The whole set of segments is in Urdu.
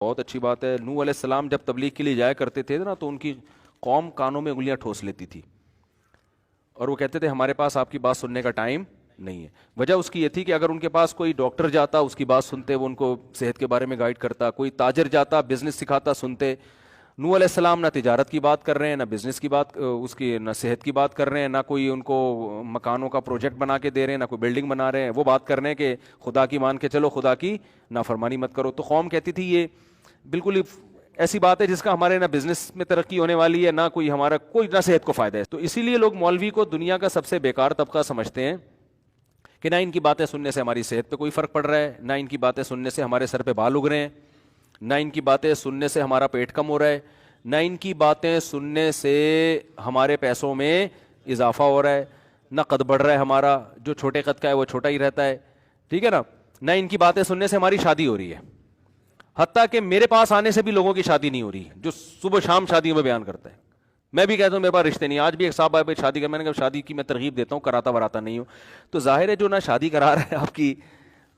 بہت اچھی بات ہے. نوح علیہ السلام جب تبلیغ کے لیے جایا کرتے تھے نا تو ان کی قوم کانوں میں انگلیاں ٹھوس لیتی تھی اور وہ کہتے تھے ہمارے پاس آپ کی بات سننے کا ٹائم نہیں ہے. وجہ اس کی یہ تھی کہ اگر ان کے پاس کوئی ڈاکٹر جاتا اس کی بات سنتے, وہ ان کو صحت کے بارے میں گائیڈ کرتا, کوئی تاجر جاتا بزنس سکھاتا سنتے. نوح علیہ السلام نہ تجارت کی بات کر رہے ہیں, نہ بزنس کی بات, اس کی نہ صحت کی بات کر رہے ہیں, نہ کوئی ان کو مکانوں کا پروجیکٹ بنا کے دے رہے ہیں, نہ کوئی بلڈنگ بنا رہے ہیں. وہ بات کر رہے ہیں کہ خدا کی مان کے چلو, خدا کی نافرمانی مت کرو. تو قوم کہتی تھی یہ بالکل ایسی بات ہے جس کا ہمارے نہ بزنس میں ترقی ہونے والی ہے, نہ کوئی ہمارا کوئی نہ صحت کو فائدہ ہے. تو اسی لیے لوگ مولوی کو دنیا کا سب سے بیکار طبقہ سمجھتے ہیں کہ نہ ان کی باتیں سننے سے ہماری صحت پہ کوئی فرق پڑ رہا ہے, نہ ان کی باتیں سننے سے ہمارے سر پہ بال اگ رہے ہیں, نہ ان کی باتیں سننے سے ہمارا پیٹ کم ہو رہا ہے, نہ ان کی باتیں سننے سے ہمارے پیسوں میں اضافہ ہو رہا ہے, نہ قد بڑھ رہا ہے ہمارا, جو چھوٹے قد کا ہے وہ چھوٹا ہی رہتا ہے, ٹھیک ہے نا, نہ ان کی باتیں سننے سے ہماری شادی ہو رہی ہے. حتیٰ کہ میرے پاس آنے سے بھی لوگوں کی شادی نہیں ہو رہی, جو صبح شام شادیوں میں بیان کرتا ہے. میں بھی کہتا ہوں میرے پاس رشتے نہیں. آج بھی ایک صاحب آئے شادی کر, میں نے کہا شادی کی میں ترغیب دیتا ہوں, کراتا وراتا نہیں ہوں. تو ظاہر ہے جو نہ شادی کرا رہا ہے آپ کی,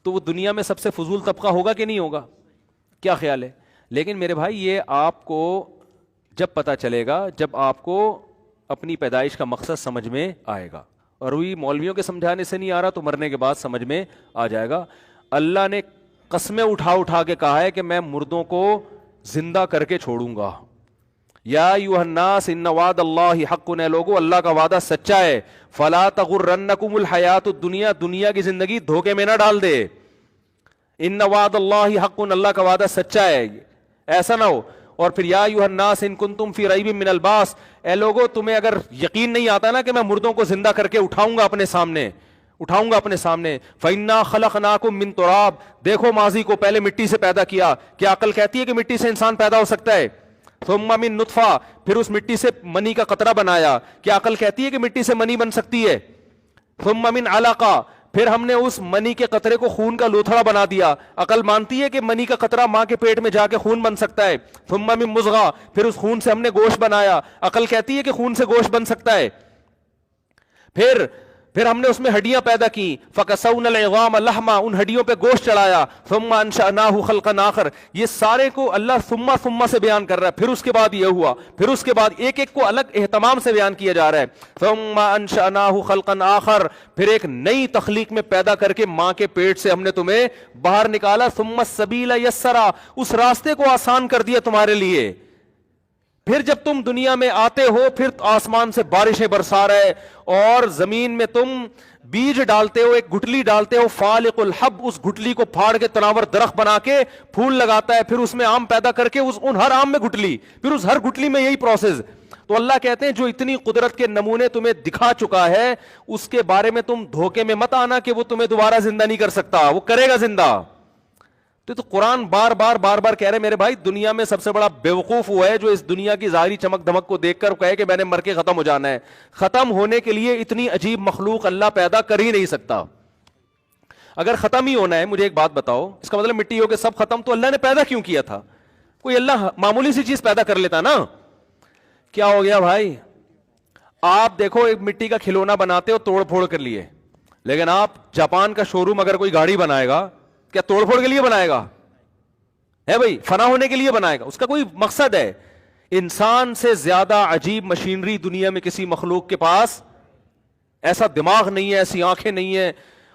تو وہ دنیا میں سب سے فضول طبقہ ہوگا کہ نہیں ہوگا؟ کیا خیال ہے؟ لیکن میرے بھائی یہ آپ کو جب پتہ چلے گا جب آپ کو اپنی پیدائش کا مقصد سمجھ میں آئے گا, اور وہی مولویوں کے سمجھانے سے نہیں آ رہا تو مرنے کے بعد سمجھ میں آ جائے گا. اللہ نے قسمیں اٹھا اٹھا کے کہا ہے کہ میں مردوں کو زندہ کر کے چھوڑوں گا. یا ایھا الناس ان وعد اللہ حق, نے لوگو اللہ کا وعدہ سچا ہے. فلا تغرنکم الحیات الدنیا, دنیا کی زندگی دھوکے میں نہ ڈال دے. ان وعد اللہ حق, اللہ کا وعدہ سچا ہے, ایسا نہ ہو. اور پھر یا ایھا الناس ان کنتم فی ریب من البعث, اے لوگو تمہیں اگر یقین نہیں آتا نا کہ میں مردوں کو زندہ کر کے اٹھاؤں گا اپنے سامنے, فَإِنَّا خَلَقْنَاكُم مِّن تُرَابٍ, دیکھو ماضی کو پہلے مٹی سے پیدا کیا. کیا عقل کہتی ہے کہ مٹی سے انسان پیدا ہو سکتا ہے؟ ثُمَّ مِن نُطْفَةٍ, پھر اس مٹی سے منی کا قطرہ بنایا. کیا عقل کہتی ہے کہ مٹی سے منی بن سکتی ہے؟ ثُمَّ مِن عَلَقَةٍ, پھر ہم نے اس منی کے قطرے کو خون کا لوتھڑا بنا دیا. عقل مانتی ہے کہ منی کا قطرہ ماں کے پیٹ میں جا کے خون بن سکتا ہے؟ ثُمَّ مِن مُضْغَةٍ, پھر اس خون سے ہم نے گوشت بنایا. عقل کہتی ہے کہ خون سے گوشت بن سکتا ہے؟ پھر ہم نے اس میں ہڈیاں پیدا کی. فَكَسَوْنَا الْعِظَامَ لَحْمًا, ان ہڈیوں پہ گوشت چڑھایا. ثُمَّ أَنشَأْنَاهُ خَلْقًا آخَرَ, یہ سارے کو اللہ ثم سے بیان کر رہا ہے. پھر اس کے بعد یہ ہوا, پھر اس کے بعد ایک ایک کو الگ اہتمام سے بیان کیا جا رہا ہے. ثُمَّ أَنشَأْنَاهُ خَلْقًا آخَرَ, پھر ایک نئی تخلیق میں پیدا کر کے ماں کے پیٹ سے ہم نے تمہیں باہر نکالا. ثُمَّ السَّبِيلَ يَسَّرَا, اس راستے کو آسان کر دیا تمہارے لیے. پھر جب تم دنیا میں آتے ہو پھر آسمان سے بارشیں برسا رہے اور زمین میں تم بیج ڈالتے ہو, ایک گٹلی ڈالتے ہو. فالق الحب, اس گٹلی کو پھاڑ کے تناور درخت بنا کے پھول لگاتا ہے, پھر اس میں آم پیدا کر کے ان ہر آم میں گٹلی, پھر اس ہر گٹلی میں یہی پروسیس. تو اللہ کہتے ہیں جو اتنی قدرت کے نمونے تمہیں دکھا چکا ہے اس کے بارے میں تم دھوکے میں مت آنا کہ وہ تمہیں دوبارہ زندہ نہیں کر سکتا, وہ کرے گا زندہ. تو قرآن بار بار کہہ رہے میرے بھائی دنیا میں سب سے بڑا بیوقوف ہوا ہے جو اس دنیا کی ظاہری چمک دھمک کو دیکھ کر کہے کہ میں نے مر کے ختم ہو جانا ہے. ختم ہونے کے لیے اتنی عجیب مخلوق اللہ پیدا کر ہی نہیں سکتا. اگر ختم ہی ہونا ہے, مجھے ایک بات بتاؤ, اس کا مطلب مٹی ہو کے سب ختم, تو اللہ نے پیدا کیوں کیا تھا؟ کوئی اللہ معمولی سی چیز پیدا کر لیتا نا. کیا ہو گیا بھائی؟ آپ دیکھو ایک مٹی کا کھلونا بناتے ہو توڑ پھوڑ کر لیے, لیکن آپ جاپان کا شو روم اگر کوئی گاڑی بنائے گا کیا توڑ پھوڑ کے لیے بنائے گا؟ ہے بھائی, فنا ہونے کے لیے بنائے گا, اس کا کوئی مقصد ہے. انسان سے زیادہ عجیب مشینری دنیا میں کسی مخلوق کے پاس ایسا دماغ نہیں ہے, ایسی آنکھیں نہیں ہیں,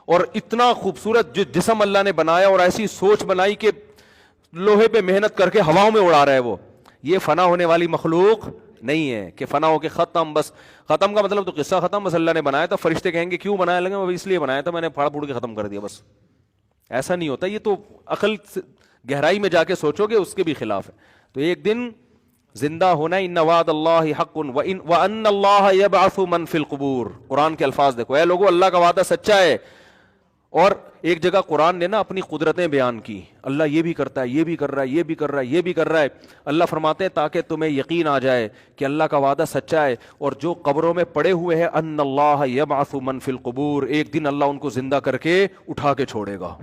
اور اتنا خوبصورت جو جسم اللہ نے بنایا اور ایسی سوچ بنائی کہ لوہے پہ محنت کر کے ہواؤں میں اڑا رہا ہے وہ. یہ فنا ہونے والی مخلوق نہیں ہے کہ فنا ہو کے ختم. بس ختم کا مطلب تو قصہ ختم, بس اللہ نے بنایا تھا. فرشتے کہیں گے کیوں بنایا؟ لگے اس لیے بنایا تھا, میں نے پھاڑ پھوڑ کے ختم کر دیا. بس ایسا نہیں ہوتا, یہ تو عقل گہرائی میں جا کے سوچو گے اس کے بھی خلاف ہے. تو ایک دن زندہ ہونا, ان وعد اللہ حق وان اللہ یبعث من فی القبور. قرآن کے الفاظ دیکھو, اے لوگو اللہ کا وعدہ سچا ہے. اور ایک جگہ قرآن نے نا اپنی قدرتیں بیان کی, اللہ یہ بھی کرتا ہے, یہ بھی کر رہا ہے, یہ بھی کر رہا ہے, یہ بھی کر رہا ہے. اللہ فرماتے ہیں تاکہ تمہیں یقین آ جائے کہ اللہ کا وعدہ سچا ہے. اور جو قبروں میں پڑے ہوئے ہیں, ان اللہ یبعث من فی القبور, ایک دن اللہ ان کو زندہ کر کے اٹھا کے چھوڑے گا.